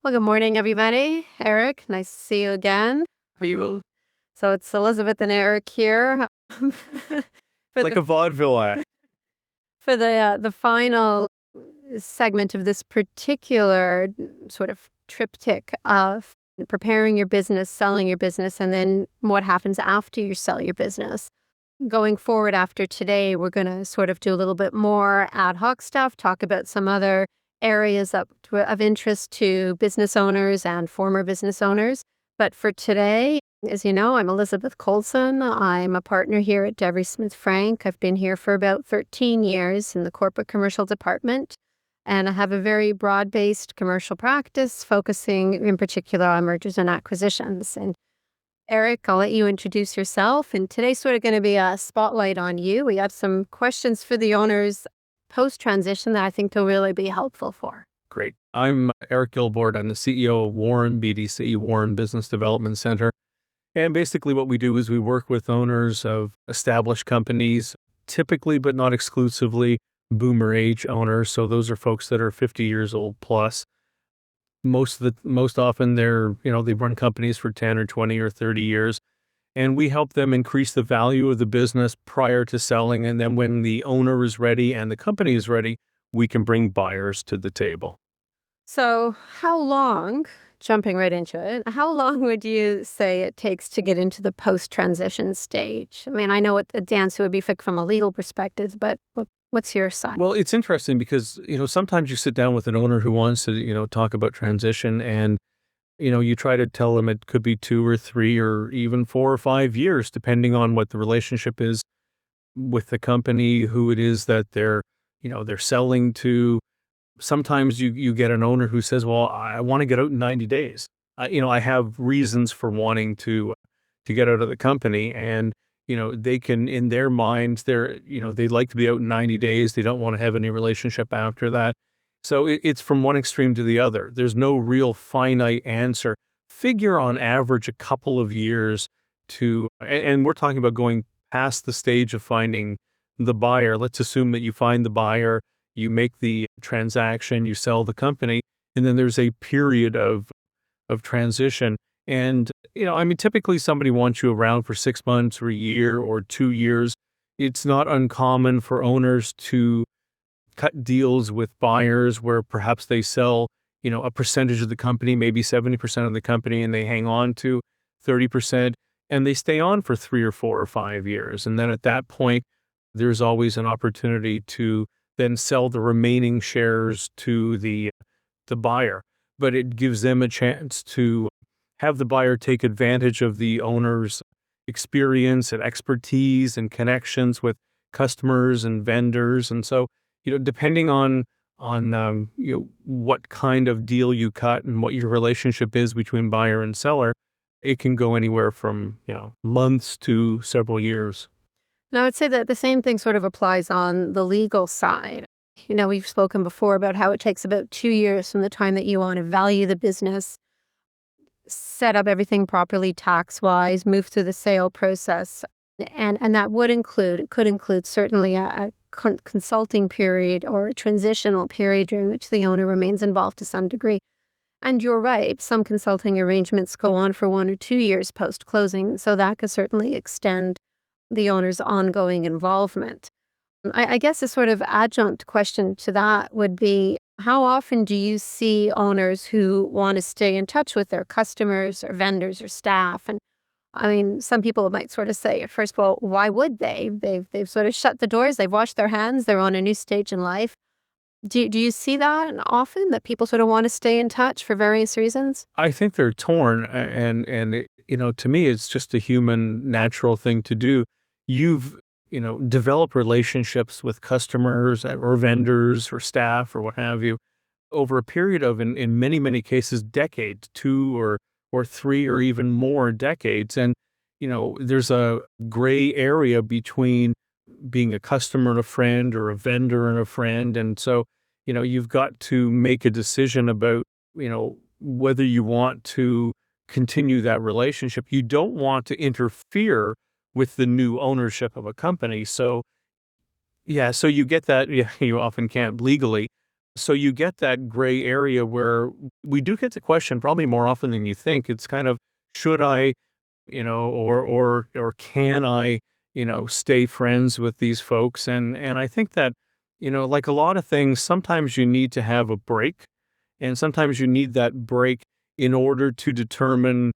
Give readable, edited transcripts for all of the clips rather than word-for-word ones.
Well, good morning, everybody. Eric, nice to see you again. You So it's Elizabeth and Eric here for like the a vaudeville act. for the final segment of this particular sort of triptych of preparing your business, selling your business, and then what happens after you sell your business. Going forward after today, we're going to sort of do a little bit more ad hoc stuff, talk about some other areas of interest to business owners and former business owners. But for today, as you know, I'm Elisabeth Colson. I'm a partner here at Devry Smith Frank. I've been here for about 13 years in the corporate commercial department. And I have a very broad-based commercial practice focusing in particular on mergers and acquisitions. And Eric, I'll let you introduce yourself. And today's sort of going to be a spotlight on you. We have some questions for the owners post-transition that I think they'll really be helpful for. Great. I'm Eric Gilboord. I'm the CEO of Warren BDC, Warren Business Development Center. And basically what we do is we work with owners of established companies, typically but not exclusively boomer age owners. So those are folks that are 50 years old plus. Most often they've run companies for 10 or 20 or 30 years. And we help them increase the value of the business prior to selling. And then when the owner is ready and the company is ready, we can bring buyers to the table. So jumping right into it, how long would you say it takes to get into the post-transition stage? I mean, I know what the dance would be from a legal perspective, but what's your side? Well, it's interesting because, sometimes you sit down with an owner who wants to, talk about transition and, you try to tell them it could be 2 or 3 or even 4 or 5 years, depending on what the relationship is with the company, who it is that they're selling to. Sometimes you get an owner who says, well, I want to get out in 90 days. I have reasons for wanting to get out of the company, and, they can, in their minds, they'd like to be out in 90 days. They don't want to have any relationship after that. So it's from one extreme to the other. There's no real finite answer. Figure on average a couple of years and we're talking about going past the stage of finding the buyer. Let's assume that you find the buyer, you make the transaction, you sell the company, and then there's a period of transition. And, typically somebody wants you around for 6 months or a year or 2 years. It's not uncommon for owners to cut deals with buyers where perhaps they sell, a percentage of the company, maybe 70% of the company, and they hang on to 30%, and they stay on for 3 or 4 or 5 years. And then at that point, there's always an opportunity to then sell the remaining shares to the buyer. But it gives them a chance to have the buyer take advantage of the owner's experience and expertise and connections with customers and vendors. And so, depending on what kind of deal you cut and what your relationship is between buyer and seller, it can go anywhere from, months to several years. Now, I would say that the same thing sort of applies on the legal side. We've spoken before about how it takes about 2 years from the time that you want to value the business, set up everything properly tax-wise, move through the sale process. And that could include certainly a consulting period or a transitional period during which the owner remains involved to some degree. And you're right, some consulting arrangements go on for 1 or 2 years post-closing, so that could certainly extend the owner's ongoing involvement. I guess a sort of adjunct question to that would be, how often do you see owners who want to stay in touch with their customers or vendors or staff? And I mean, some people might sort of say, first of all, why would they? They've sort of shut the doors, they've washed their hands, they're on a new stage in life. Do you see that often, that people sort of want to stay in touch for various reasons? I think they're torn, and to me, it's just a human, natural thing to do. You've, developed relationships with customers or vendors or staff or what have you over a period of, in many, many cases, decades, 2 or 3 or even more decades. And, there's a gray area between being a customer and a friend or a vendor and a friend. And so, you've got to make a decision about, whether you want to continue that relationship. You don't want to interfere with the new ownership of a company. So, yeah, so you get that. Yeah, you often can't legally. So you get that gray area where we do get the question probably more often than you think. It's kind of, should I, or can I, stay friends with these folks? And I think that, like a lot of things, sometimes you need to have a break, and sometimes you need that break in order to determine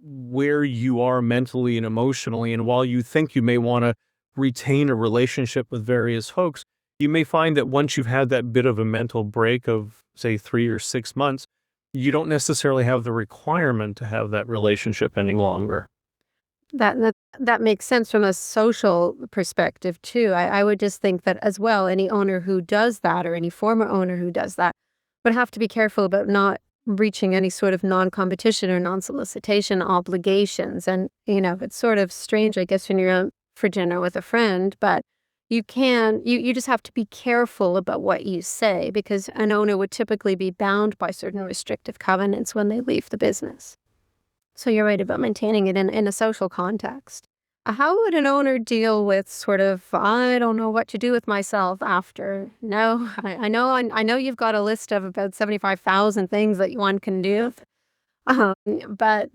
where you are mentally and emotionally. And while you think you may want to retain a relationship with various folks, you may find that once you've had that bit of a mental break of, say, 3 or 6 months, you don't necessarily have the requirement to have that relationship any longer. That makes sense from a social perspective too. I would just think that as well, any owner who does that or any former owner who does that would have to be careful about not reaching any sort of non-competition or non-solicitation obligations. And, it's sort of strange, I guess, when you're out for dinner with a friend, but you just have to be careful about what you say, because an owner would typically be bound by certain restrictive covenants when they leave the business. So you're right about maintaining it in a social context. How would an owner deal with sort of, I don't know what to do with myself after? No, I know you've got a list of about 75,000 things that one can do. Um, but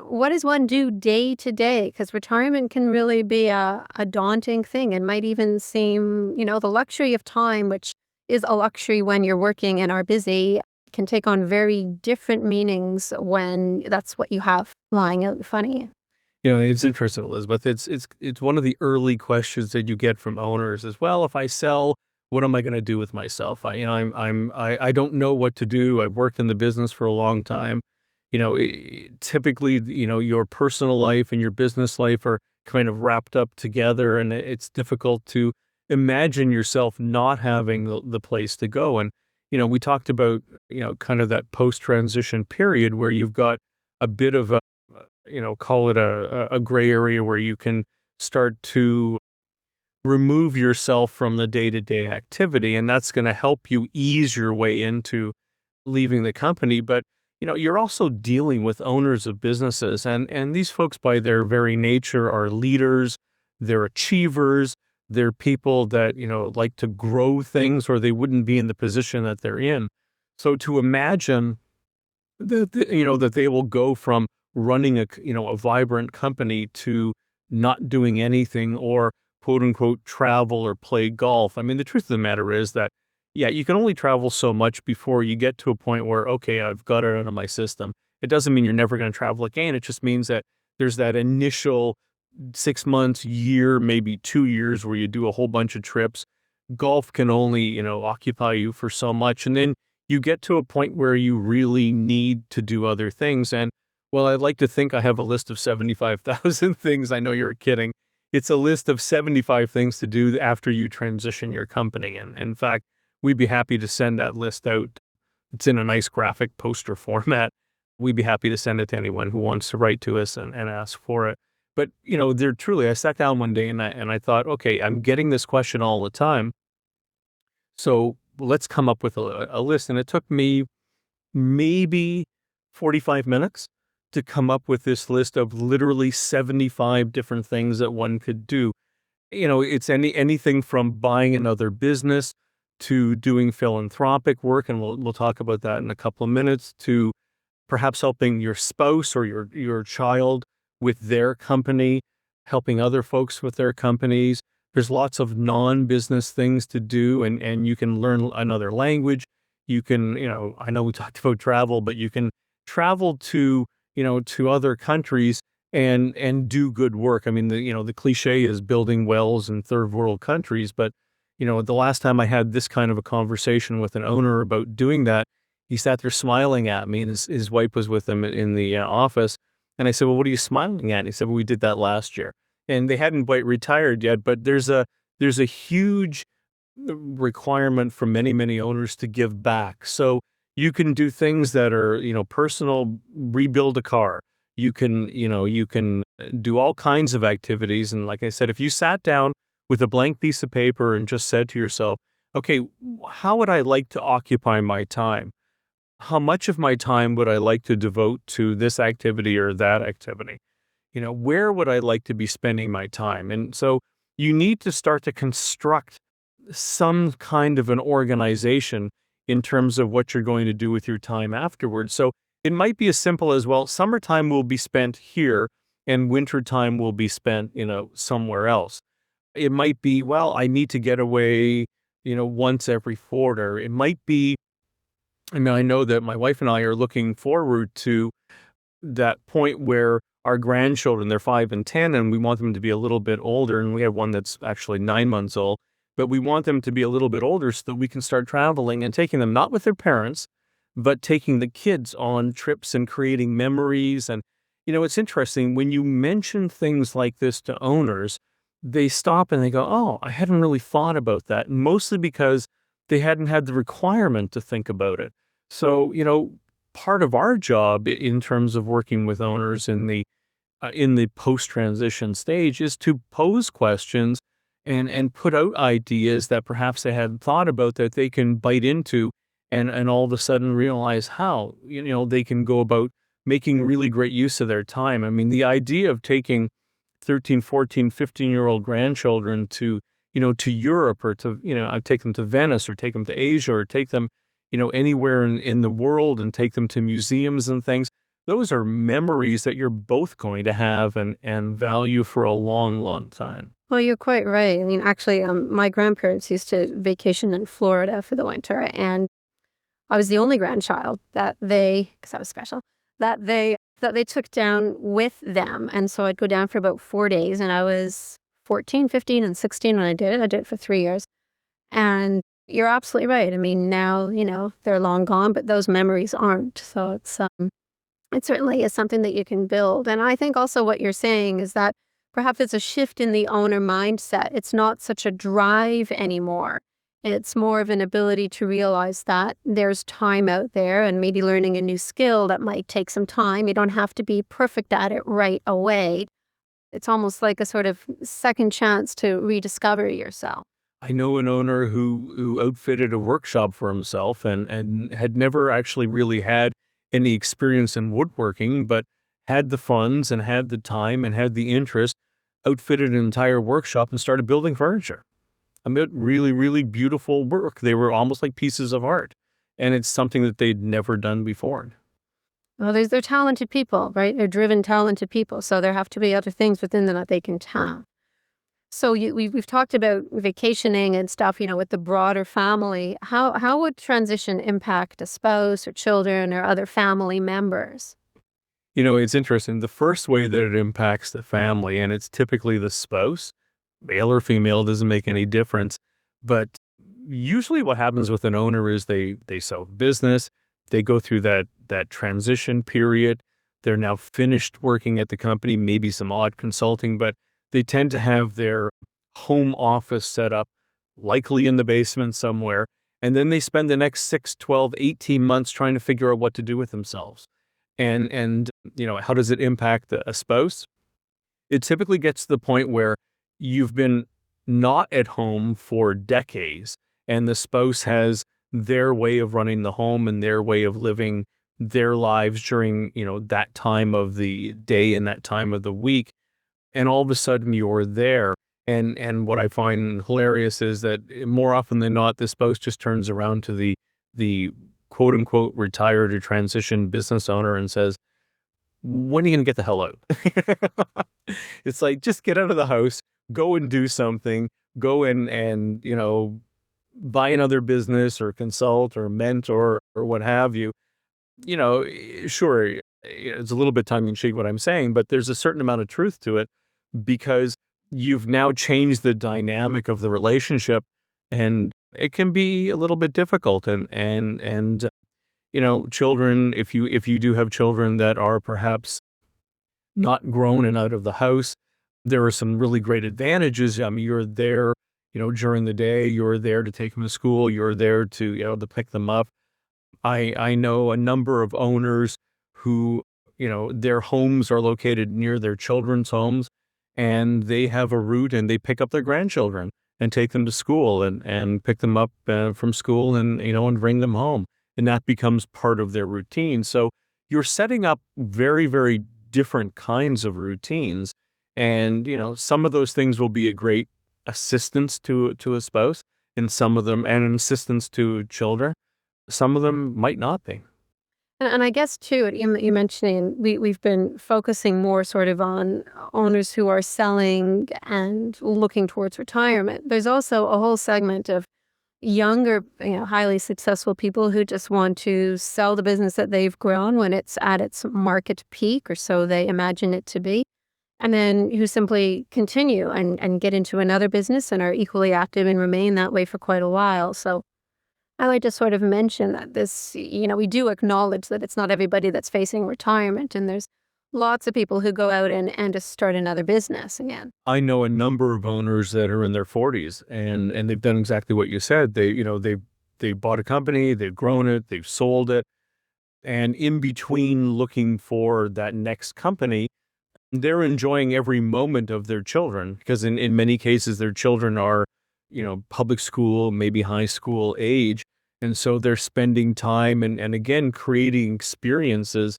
what does one do day to day? Because retirement can really be a daunting thing, and might even seem, the luxury of time, which is a luxury when you're working and are busy, can take on very different meanings when that's what you have lying out in front of you. It's interesting, Elizabeth. It's one of the early questions that you get from owners as well. If I sell, what am I going to do with myself? I don't know what to do. I've worked in the business for a long time. Typically, your personal life and your business life are kind of wrapped up together, and it's difficult to imagine yourself not having the place to go. And, we talked about, kind of that post-transition period where you've got a bit of a, call it a gray area where you can start to remove yourself from the day-to-day activity, and that's going to help you ease your way into leaving the company. But you're also dealing with owners of businesses, and these folks, by their very nature, are leaders, they're achievers, they're people that like to grow things, or they wouldn't be in the position that they're in. So to imagine that they will go from running a vibrant company to not doing anything, or quote unquote travel or play golf. I mean, the truth of the matter is that, yeah, you can only travel so much before you get to a point where, okay, I've got it out of my system. It doesn't mean you're never going to travel again. It just means that there's that initial 6 months, year, maybe 2 years where you do a whole bunch of trips. Golf can only, occupy you for so much. And then you get to a point where you really need to do other things. And well, I'd like to think I have a list of 75,000 things. I know you're kidding. It's a list of 75 things to do after you transition your company. And in fact, we'd be happy to send that list out. It's in a nice graphic poster format. We'd be happy to send it to anyone who wants to write to us and ask for it. But, there truly, I sat down one day and I thought, okay, I'm getting this question all the time. So let's come up with a list. And it took me maybe 45 minutes to come up with this list of literally 75 different things that one could do. It's anything from buying another business to doing philanthropic work, and we'll talk about that in a couple of minutes, to perhaps helping your spouse or your child with their company, helping other folks with their companies. There's lots of non-business things to do, and you can learn another language. You can, I know we talked about travel, but you can travel to, to other countries and do good work. I mean, the cliche is building wells in third world countries, but the last time I had this kind of a conversation with an owner about doing that, he sat there smiling at me, and his wife was with him in the office. And I said, well, what are you smiling at? And he said, well, we did that last year. And they hadn't quite retired yet, but there's a huge requirement for many, many owners to give back. So you can do things that are, personal, rebuild a car. You can do all kinds of activities. And like I said, if you sat down with a blank piece of paper and just said to yourself, okay, how would I like to occupy my time? How much of my time would I like to devote to this activity or that activity? Where would I like to be spending my time? And so you need to start to construct some kind of an organization in terms of what you're going to do with your time afterwards. So it might be as simple as, well, summertime will be spent here and wintertime will be spent, somewhere else. It might be, well, I need to get away, once every quarter. It might be, I know that my wife and I are looking forward to that point where our grandchildren, they're 5 and 10, and we want them to be a little bit older. And we have one that's actually 9 months old, but we want them to be a little bit older so that we can start traveling and taking them, not with their parents, but taking the kids on trips and creating memories. And, it's interesting when you mention things like this to owners, they stop and they go, oh, I hadn't really thought about that. Mostly because they hadn't had the requirement to think about it. So, part of our job in terms of working with owners in the post-transition stage is to pose questions and put out ideas that perhaps they hadn't thought about that they can bite into and all of a sudden realize how, they can go about making really great use of their time. I mean, the idea of taking 13, 14, 15-year-old grandchildren to Europe or to, I'd take them to Venice or take them to Asia or take them, anywhere in the world and take them to museums and things. Those are memories that you're both going to have and value for a long, long time. Well, you're quite right. I mean, actually, my grandparents used to vacation in Florida for the winter, and I was the only grandchild because I was special, that they took down with them. And so I'd go down for about 4 days, and I was 14, 15, and 16 when I did it. I did it for 3 years. And you're absolutely right. I mean, now, they're long gone, but those memories aren't. So it certainly is something that you can build. And I think also what you're saying is that perhaps it's a shift in the owner mindset. It's not such a drive anymore. It's more of an ability to realize that there's time out there and maybe learning a new skill that might take some time. You don't have to be perfect at it right away. It's almost like a sort of second chance to rediscover yourself. I know an owner who outfitted a workshop for himself and had never actually really had any experience in woodworking, but had the funds and had the time and had the interest, outfitted an entire workshop and started building furniture. I mean, really, really beautiful work. They were almost like pieces of art. And it's something that they'd never done before. Well, they're talented people, right? They're driven, talented people. So there have to be other things within them that they can tap. So we've talked about vacationing and stuff, with the broader family. How would transition impact a spouse or children or other family members? It's interesting. The first way that it impacts the family, and it's typically the spouse, male or female, doesn't make any difference. But usually what happens with an owner is they sell business, they go through that transition period. They're now finished working at the company, maybe some odd consulting, but they tend to have their home office set up, likely in the basement somewhere. And then they spend the next 6, 12, 18 months trying to figure out what to do with themselves. And how does it impact a spouse? It typically gets to the point where you've been not at home for decades, and the spouse has their way of running the home and their way of living their lives during, that time of the day and that time of the week. And all of a sudden you're there. And what I find hilarious is that more often than not, the spouse just turns around to the quote unquote retired or transition business owner and says, when are you going to get the hell out? It's like, just get out of the house, go and do something, go and buy another business or consult or mentor or what have you. Sure, it's a little bit tongue in cheek what I'm saying, but there's a certain amount of truth to it because you've now changed the dynamic of the relationship, and it can be a little bit difficult. And children, if you do have children that are perhaps not grown and out of the house, there are some really great advantages. I mean, you're there, during the day, you're there to take them to school, you're there to pick them up. I know a number of owners who, their homes are located near their children's homes, and they have a route and they pick up their grandchildren and take them to school and pick them up from school and bring them home. And that becomes part of their routine. So you're setting up very, very different kinds of routines. And, some of those things will be a great assistance to a spouse. in some of them, and an assistance to children. Some of them might not be. And I guess too, you mentioning we've been focusing more sort of on owners who are selling and looking towards retirement. There's also a whole segment of younger, highly successful people who just want to sell the business that they've grown when it's at its market peak, or so they imagine it to be, and then who simply continue and get into another business and are equally active and remain that way for quite a while. So I like to sort of mention that this, we do acknowledge that it's not everybody that's facing retirement, and there's lots of people who go out and just start another business again. I know a number of owners that are in their 40s, and they've done exactly what you said. They bought a company, they've grown it, they've sold it, and in between looking for that next company, they're enjoying every moment of their children, because in many cases their children are, public school, maybe high school age. And so they're spending time and again, creating experiences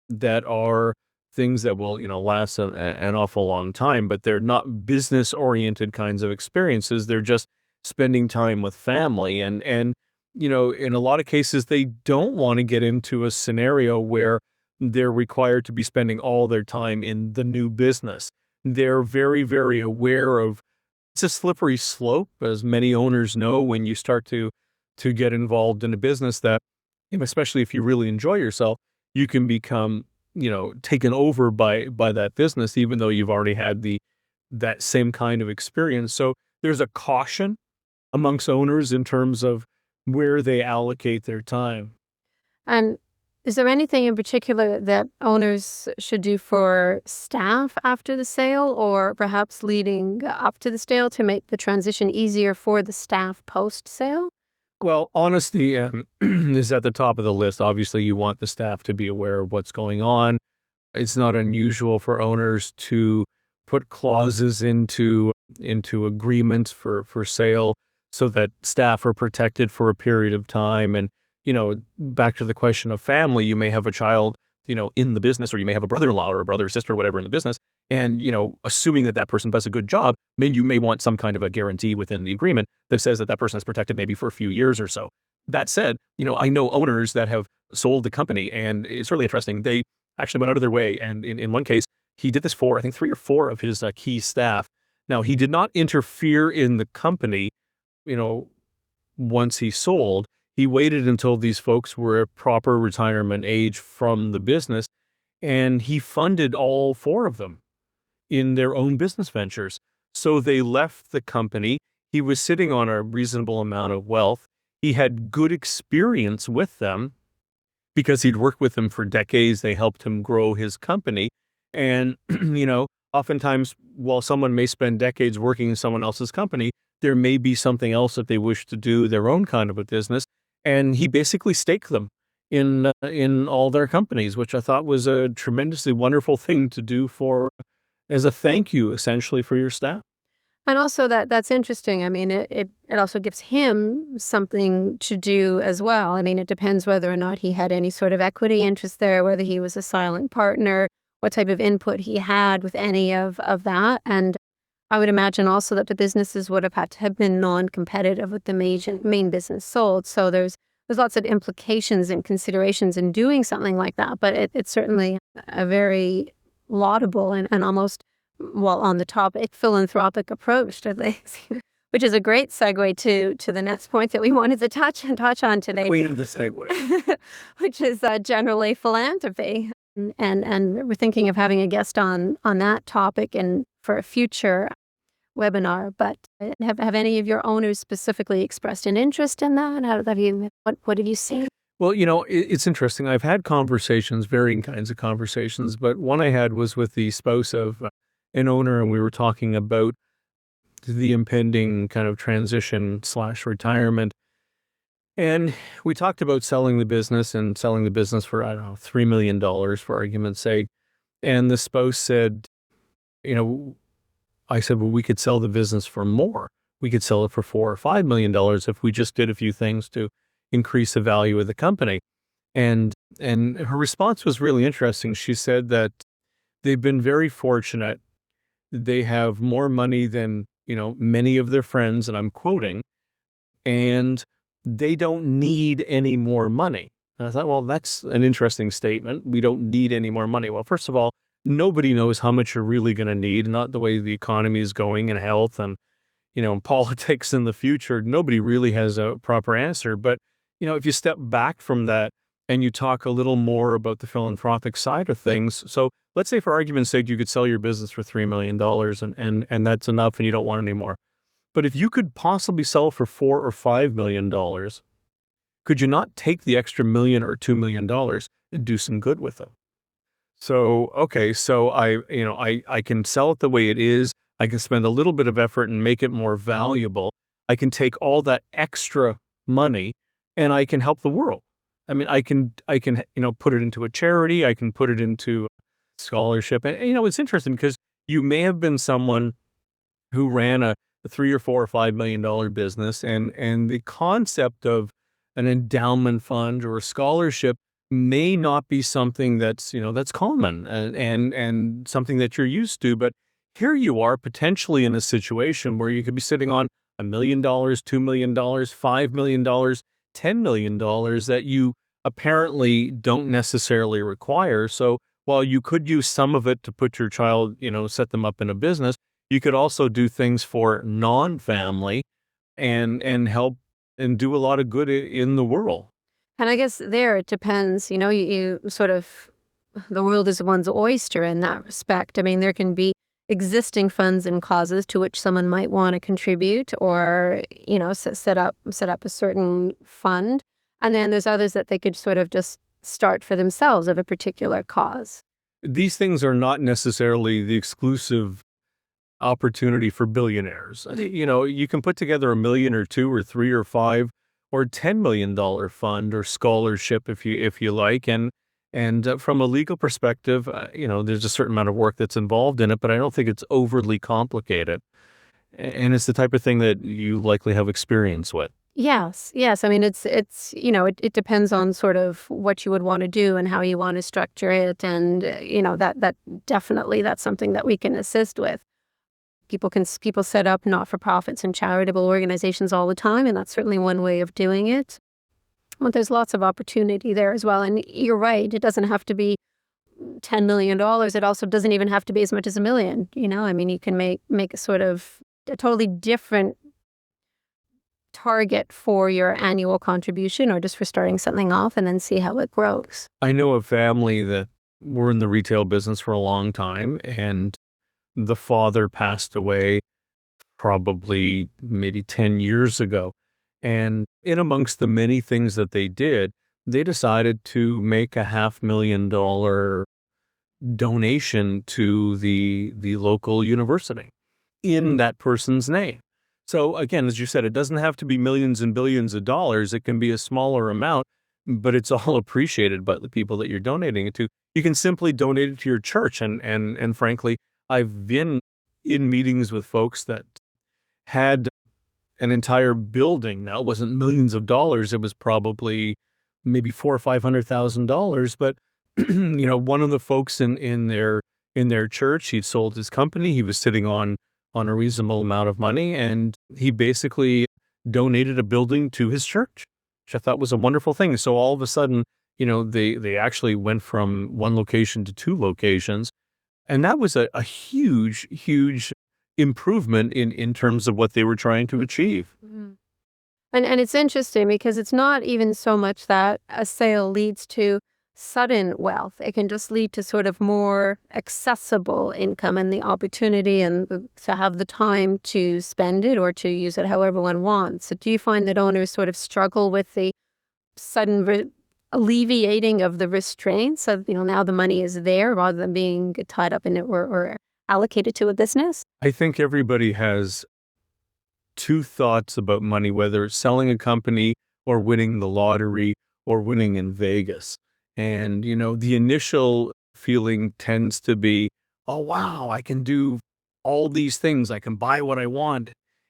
that are things that will, last an awful long time, but they're not business oriented kinds of experiences. They're just spending time with family. And, in a lot of cases, they don't want to get into a scenario where they're required to be spending all their time in the new business. They're very, very aware of it's a slippery slope, as many owners know, when you start to get involved in a business that, especially if you really enjoy yourself, you can become, taken over by that business, even though you've already had that same kind of experience. So there's a caution amongst owners in terms of where they allocate their time. And is there anything in particular that owners should do for staff after the sale, or perhaps leading up to the sale, to make the transition easier for the staff post-sale? Well, honesty is at the top of the list. Obviously, you want the staff to be aware of what's going on. It's not unusual for owners to put clauses into agreements for sale so that staff are protected for a period of time. And, back to the question of family, you may have a child, in the business, or you may have a brother-in-law or a brother or sister or whatever in the business. And, assuming that person does a good job, maybe you may want some kind of a guarantee within the agreement that says that person is protected maybe for a few years or so. That said, I know owners that have sold the company, and it's really interesting. They actually went out of their way. And in one case, he did this for, I think, 3 or 4 of his key staff. Now, he did not interfere in the company, once he sold. He waited until these folks were at proper retirement age from the business, and he funded all 4 of them in their own business ventures. So they left the company. He was sitting on a reasonable amount of wealth. He had good experience with them because he'd worked with them for decades. They helped him grow his company. And, oftentimes, while someone may spend decades working in someone else's company, there may be something else that they wish to do, their own kind of a business. And he basically staked them in all their companies, which I thought was a tremendously wonderful thing to do as a thank you, essentially, for your staff. And also that's interesting. I mean, it also gives him something to do as well. I mean, it depends whether or not he had any sort of equity interest there, whether he was a silent partner, what type of input he had with any of that. And I would imagine also that the businesses would have had to have been non-competitive with the main business sold. So there's lots of implications and considerations in doing something like that. But it's certainly a very laudable and almost, well, on the topic, philanthropic approach to things, which is a great segue to the next point that we wanted to touch on today. Queen of the segue. Which is generally philanthropy. And we're thinking of having a guest on that topic and for a future webinar. But have any of your owners specifically expressed an interest in that? What have you seen? Well, it's interesting. I've had conversations, varying kinds of conversations, but one I had was with the spouse of an owner, and we were talking about the impending kind of transition / retirement. And we talked about selling the business for, I don't know, $3 million, for argument's sake. And the spouse said, I said, well, we could sell the business for more. We could sell it for $4 or $5 million if we just did a few things to increase the value of the company. And her response was really interesting. She said that they've been very fortunate. They have more money than, many of their friends, and I'm quoting, and they don't need any more money. And I thought, well, that's an interesting statement. We don't need any more money. Well, first of all, nobody knows how much you're really going to need, not the way the economy is going and health and, politics in the future. Nobody really has a proper answer. But, if you step back from that and you talk a little more about the philanthropic side of things. So let's say for argument's sake, you could sell your business for $3 million and that's enough and you don't want any more. But if you could possibly sell for $4 or $5 million, could you not take the extra million or $2 million and do some good with it? So, okay, so I can sell it the way it is. I can spend a little bit of effort and make it more valuable. I can take all that extra money and I can help the world. I mean, I can, put it into a charity. I can put it into scholarship. And, it's interesting because you may have been someone who ran a $3 or $4 or $5 million business and the concept of an endowment fund or a scholarship may not be something that's common and something that you're used to. But here you are potentially in a situation where you could be sitting on $1 million, $2 million, $5 million, $10 million that you apparently don't necessarily require. So while you could use some of it to put your child, set them up in a business, you could also do things for non-family and help and do a lot of good in the world. And I guess there it depends, you sort of, the world is one's oyster in that respect. I mean, there can be existing funds and causes to which someone might want to contribute or, set up a certain fund. And then there's others that they could sort of just start for themselves of a particular cause. These things are not necessarily the exclusive opportunity for billionaires. You can put together $1 million or $2 or $3 or $5 or $10 million fund or scholarship if you like. And from a legal perspective, there's a certain amount of work that's involved in it, but I don't think it's overly complicated. And it's the type of thing that you likely have experience with. Yes. I mean, it's it depends on sort of what you would want to do and how you want to structure it, and that definitely that's something that we can assist with. People set up not-for-profits and charitable organizations all the time, and that's certainly one way of doing it. But there's lots of opportunity there as well. And you're right, it doesn't have to be $10 million. It also doesn't even have to be as much as $1 million. I mean, you can make a sort of a totally different target for your annual contribution or just for starting something off and then see how it grows. I know a family that were in the retail business for a long time, and the father passed away probably maybe 10 years ago. And in amongst the many things that they did, they decided to make a $500,000 donation to the local university in that person's name. So again, as you said, it doesn't have to be millions and billions of dollars. It can be a smaller amount, but it's all appreciated by the people that you're donating it to. You can simply donate it to your church. And frankly, I've been in meetings with folks that had an entire building. Now, it wasn't millions of dollars. It was probably maybe $400,000 or $500,000. But one of the folks in their church, he'd sold his company. He was sitting on a reasonable amount of money, and he basically donated a building to his church, which I thought was a wonderful thing. So all of a sudden, they actually went from one location to two locations. And that was a huge, huge improvement in terms of what they were trying to achieve. Mm-hmm. And it's interesting because it's not even so much that a sale leads to sudden wealth. It can just lead to sort of more accessible income and the opportunity and to have the time to spend it or to use it however one wants. So do you find that owners sort of struggle with the sudden alleviating of the restraints of, now the money is there rather than being tied up in it or allocated to a business? I think everybody has two thoughts about money, whether it's selling a company or winning the lottery or winning in Vegas. And, the initial feeling tends to be, oh, wow, I can do all these things. I can buy what I want.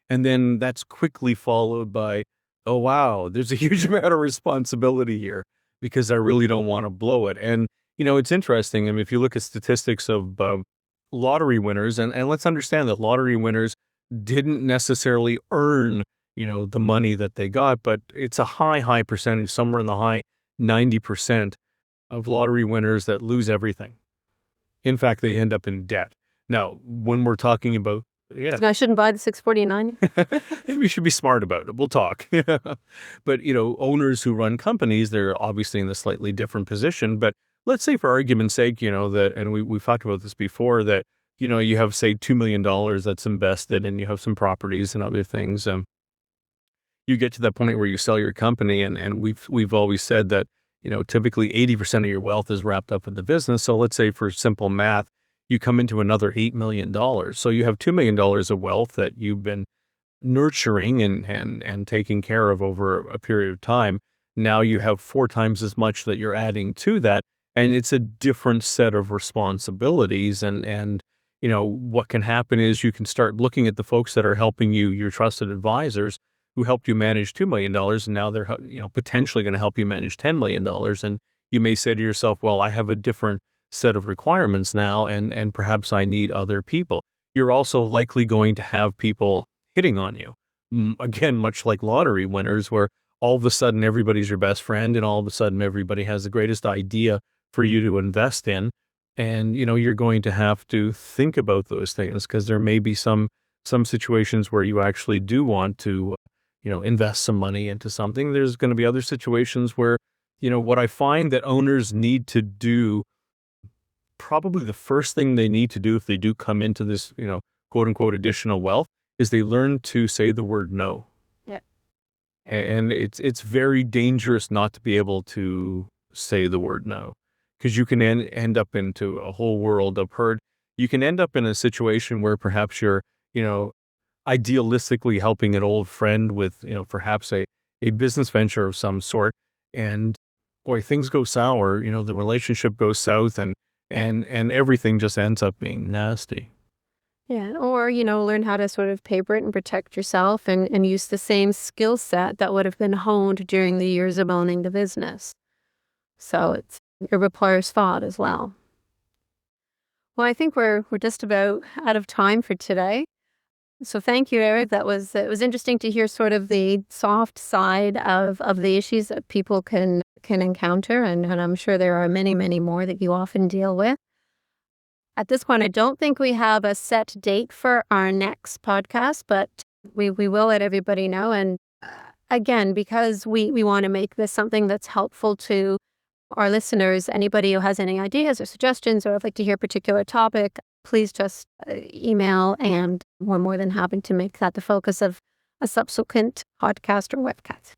And then that's quickly followed by, oh, wow, there's a huge amount of responsibility here because I really don't want to blow it. And, it's interesting. I mean, if you look at statistics of lottery winners, and let's understand that lottery winners didn't necessarily earn the money that they got, but it's a high percentage, somewhere in the high 90% of lottery winners that lose everything. In fact, they end up in debt. Now, when we're talking about, yeah, I shouldn't buy the 649. maybe we should be smart about it. We'll talk. But, owners who run companies, they're obviously in a slightly different position. But let's say for argument's sake, that, and we've talked about this before, that, you have, say, $2 million that's invested and you have some properties and other things. You get to that point where you sell your company, and we've always said that, typically 80% of your wealth is wrapped up in the business. So let's say for simple math, you come into another $8 million. So you have $2 million of wealth that you've been nurturing and taking care of over a period of time. Now you have 4 times as much that you're adding to that. And it's a different set of responsibilities. And what can happen is you can start looking at the folks that are helping you, your trusted advisors, who helped you manage $2 million, and now they're, potentially going to help you manage $10 million. And you may say to yourself, well, I have a different set of requirements now, and perhaps I need other people. You're also likely going to have people hitting on you. Again, much like lottery winners, where all of a sudden everybody's your best friend, and all of a sudden everybody has the greatest idea for you to invest in. And, you're going to have to think about those things, because there may be some situations where you actually do want to invest some money into something. There's going to be other situations where, what I find that owners need to do, probably the first thing they need to do if they do come into this, quote unquote, additional wealth, is they learn to say the word no. Yeah. And it's very dangerous not to be able to say the word no, because you can end up into a whole world of hurt. You can end up in a situation where perhaps you're, idealistically helping an old friend with, perhaps a business venture of some sort. And boy, things go sour, the relationship goes south, and everything just ends up being nasty. Yeah. Or, learn how to sort of paper it and protect yourself and use the same skill set that would have been honed during the years of owning the business. So it requires thought as well. Well, I think we're just about out of time for today. So thank you, Eric. It was interesting to hear sort of the soft side of the issues that people can encounter, and I'm sure there are many, many more that you often deal with. At this point, I don't think we have a set date for our next podcast, but we will let everybody know. And again, because we want to make this something that's helpful to our listeners, anybody who has any ideas or suggestions or would like to hear a particular topic, please just email, and we're more than happy to make that the focus of a subsequent podcast or webcast.